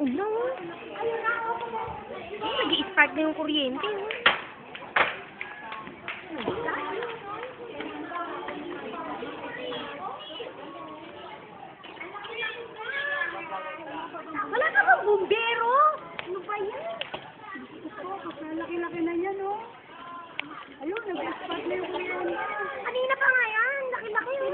Ulo. Nag-i-spark na yung kuryente. Wala ka bang bumbero? Ano ba yan? Laki-laki na yan, oh. Ayun, nag-spark na yung kuryente. Kanina pa nga yan. Laki-laki yun.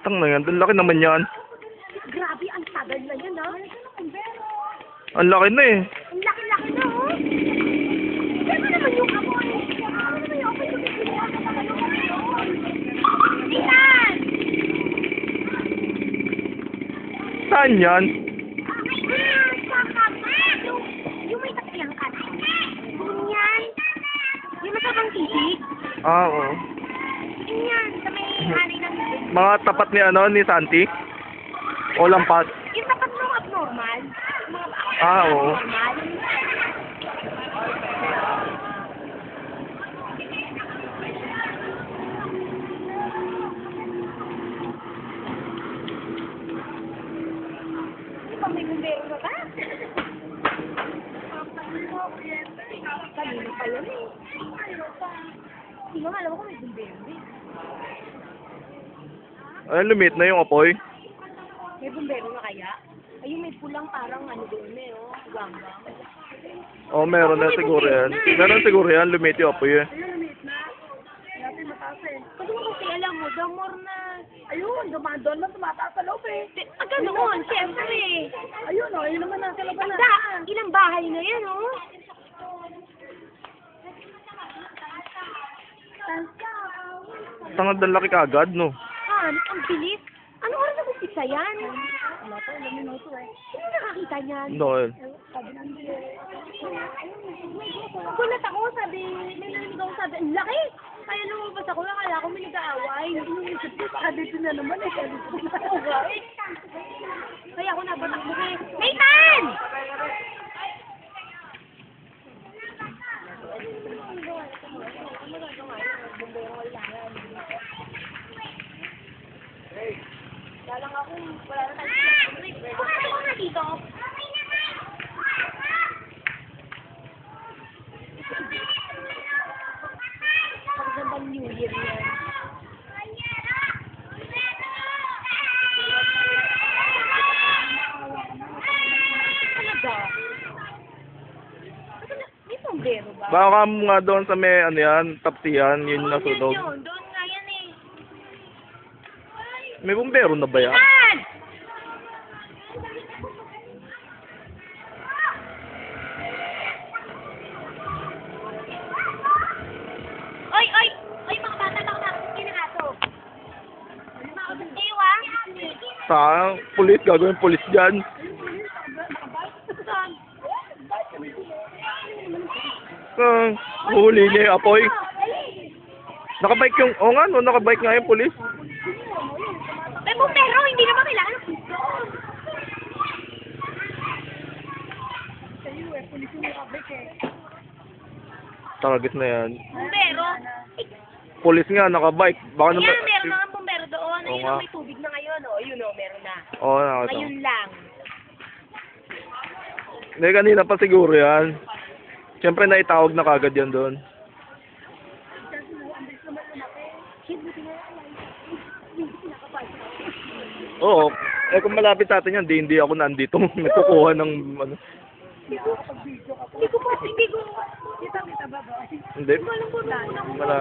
Tang na yan, laki naman yan. Grabe, ang tagal na yan, ha? Ang laki na eh. Ang laki-laki na, oh. Ano naman yung amoy? Ano naman yung amoy? Tingnan! Saan yan? Yung may tatlong ka. Yung yan. Yung masabang sisig. Ah, oo. Yung yan. Sa may hanay ng sisig. Mga tapat ni ano, ni Santi? O lampas? Yung tapat ng abnormal. Ah, oo. Abnormal. May bumbero na ba? Kanina pa yun eh. Hindi mo alam ko may bumbero eh. Ay, lumit na yung apoy. May bumbero na kaya? Ayun, may pulang parang ano doon eh, oh. Ganggang. Oo, meron na siguro yan. Meron siguro yan, lumit yung apoy eh. Ayun, lumit na. Natin mataas eh. Kasi mo kasi alam mo, the more na... Ayun, doon na tumataas sa loob eh. Pagka noon, siyempre. Ayun, oh, ayun naman nasa laban na. Ilang bahay na yan, oh. Tangad na laki kagad, no? Han, ang bilis. Ano oras na umpisa yan? Wala pa, ilang minuto eh. Sino nakakita niyan? Noel. Sabi ng Gulat ako, sabi, may narinig ako sabi, ang laki! Kaya lumabas ako, akala ko may nag-aaway. Inuisip ko, baka dito na naman eh. Kaya ako napatakbo eh. Nathan! Dalang ako, wala na tayo. Ano ko na dito? Pagandang New Year yan. Talaga? May sombrero ba? Baka nga doon sa may, ano yan, tapsiyan, yun na sunog. Yun, doon nga yan eh. May bumbero na ba yan? Yan! Oy, oy! Oy, mga bata, kinakato. Ewa? Sa pulis, gagawin pulis dyan. Huli niya yung apoy. Nakabike yung, oo nga, no, nakabike nga yung pulis. May bumbero, hindi naman kailangan. Target na yan. Bumbero? Pulis nga, nakabike. Baka Ayan, naman, meron mga bumbero doon. Oo Ayun, nga. may tubig na ngayon. Oh. Ayun, oh, meron na. oo, nakita. Ngayon lang. Hindi, kanina pa siguro yan. Siyempre, naitawag na kagad yan doon. Oo. Eh, kung malapit sa atin yan, hindi ako nandito. Nagkukuha ng, ano. Hindi ko. Kita ba ba? Hindi. Wala.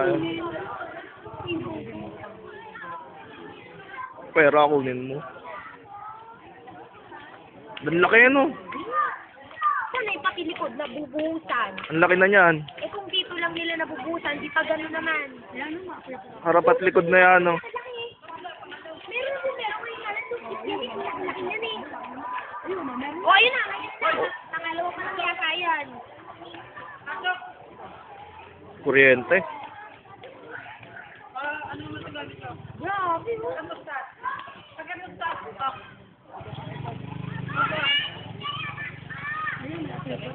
Pera kunin mo. Ang laki yan, oh. Sana ipakilikod na bubuhusan. Ang laki na yan. Eh kung dito lang nila nabubuhusan, di pa gano'n naman. Harap at likod na yan, oh. Malaki. Meron din, meron ko yung kalan doon. Ang laki yan eh. O, ayun na. Pangalawa pa lang yata yan. Kuryente. Grabe, no?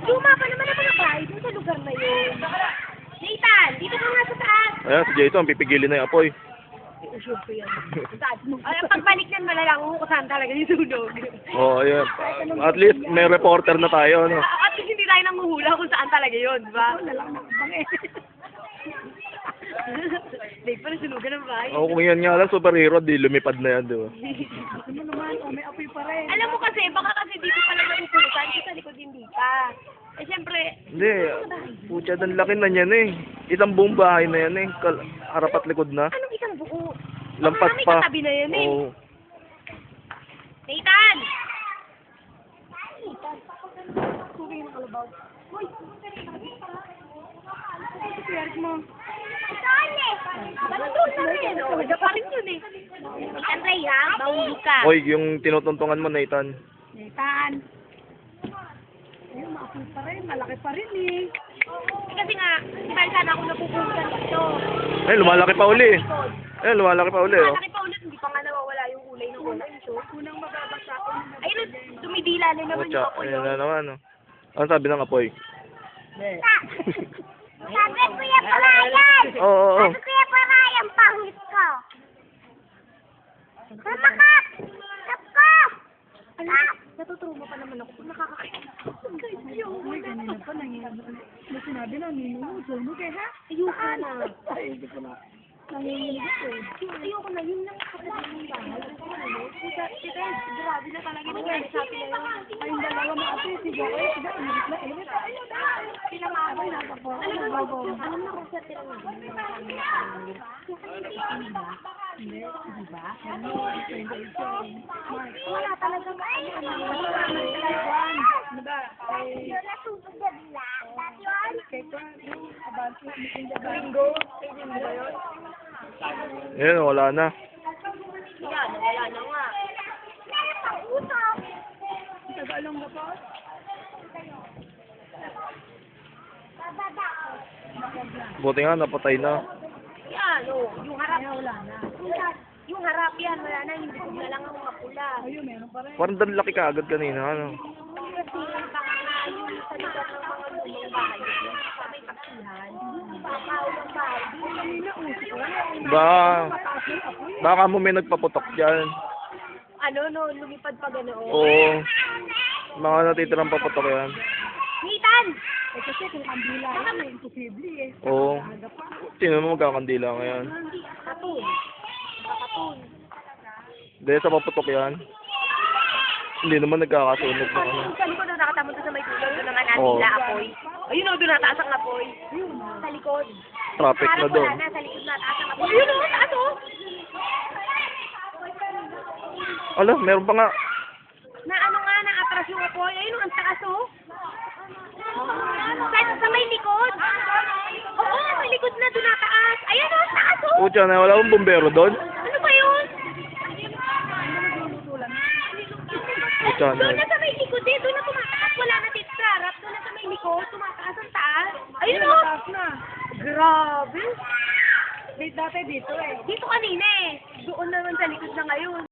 Luma pa naman ako ng bahay dun sa lugar na yun. Nathan, dito ka nga sa taas. Ayan, si Jason, pipigilin na yung apoy. sure ko yan. Ay, pagbalik yan, malalaman mo kung saan talaga yung sunog. Oo, ayun. At least may reporter na tayo, ano. At least hindi tayo nanguhula kung saan talaga yun, di ba? Wala lang nakabang eh. Hindi pa rin sunugan ng bahay. Oo, kung yan nga lang, superhero, di lumipad na yan, di ba? Kasi mo naman, may apoy pa rin. Alam mo kasi, baka kasi dito pala napupusan, kasi sa likod hindi pa. Eh, siyempre, Hindi, putya, ang laki na yan eh. Isang buong bahay na yan eh. Harap at likod na. anong isang buo? Lampas Baka may pa. katabi na yan eh. Oo. Nathan! Tubig ng kalabaw. Uy! Ito si Eric mo. Saan eh? Parang doon na rin. Oh, pa rin yun eh. Nathan Ray ha, mahuli ka. Oy, yung tinutuntungan mo, Nathan. Nathan! Ayun, maapoy pa rin. Malaki pa rin eh. Kasi nga, dahil sana ako napupuntan dito. Ay, lumalaki pa uli. Ay, lumalaki pa uli, oh. Malaki pa ulit, hindi pa nga nawawala yung kulay ng kulay. So, Unang mababasa ko. ayun, dumidila na naman Putya, yung ako ayun na naman, oh. Ano sabi ng apoy? Sabi, Kuya Parayan! Oo, oo, oo. Kuya Parayan, pangit ko. Mama ka! Stop ko! Natuturo mo pa naman ako kung nakakakita. Uy, kanina pa nangyayari. May sinabi na, ninunog eh, ha? Ayoko na. Ay, hindi ko na. Nanginginig ako eh. Ayoko na, yun lang kapatid ng bahay. Kita, grabe na talaga yung nag-sabi na yun. Ay, yung dalawa na ate, si Joey, siya, init na init. Ayun na. Pinamabay na ako. Alam mo kung sa tirang Hindi, di ba? wala talaga Ano ba? Ay, kay ko, abante, meeting the bingo. Ba yun? Ayun, wala na. Yan, wala na nga. Tagalong na po? Buti nga, napatay na. Yan, oh, yung harap. Wala na. Yung harap yan, wala na, hindi ko na lang ang mapula. Ayun, meron pa rin. Parang laki ka agad kanina, ano. Kasi baka nga yung sa lugar ng mga lumang bahay, sa may taksihan, bakaw ng bahay. Kanina, uso ko. Baka mo may nagpaputok dyan. Ano, no, lumipad pa ganoon. Oo. Mga natitirang paputok yan. Nathan! Eh, kasi kung kandila yun, eh, imposible eh. Oo. Aga pa. Sino mo magkakandila ngayon? Katun. Katun. Hindi, sa paputok yan. Hindi naman nagkakasunog na ano. Sa likod na nakatamo doon sa may tulog, doon naman natin Oo. nila apoy. Ayun o, doon nataas ang apoy. Sa likod. Traffic na Harap doon. wala na, sa likod nataas ang apoy. Ayun o, taas o! Ala, meron pa nga. Na ano nga, na-atras yung apoy. Ayun o, ang taas o. Sa may likod. Oo, sa likod na doon nataas. Ayun o, ang taas o. Putya na, wala akong bumbero doon. Ano ba yun? Putya na. Doon na sa may likod eh, doon na tumataas. Wala na titrarap. Doon na sa may likod, tumataas ang taas. Ayun o. Taas na. Grabe. Dati dito eh. Dito kanina eh. Doon naman sa likod na ngayon.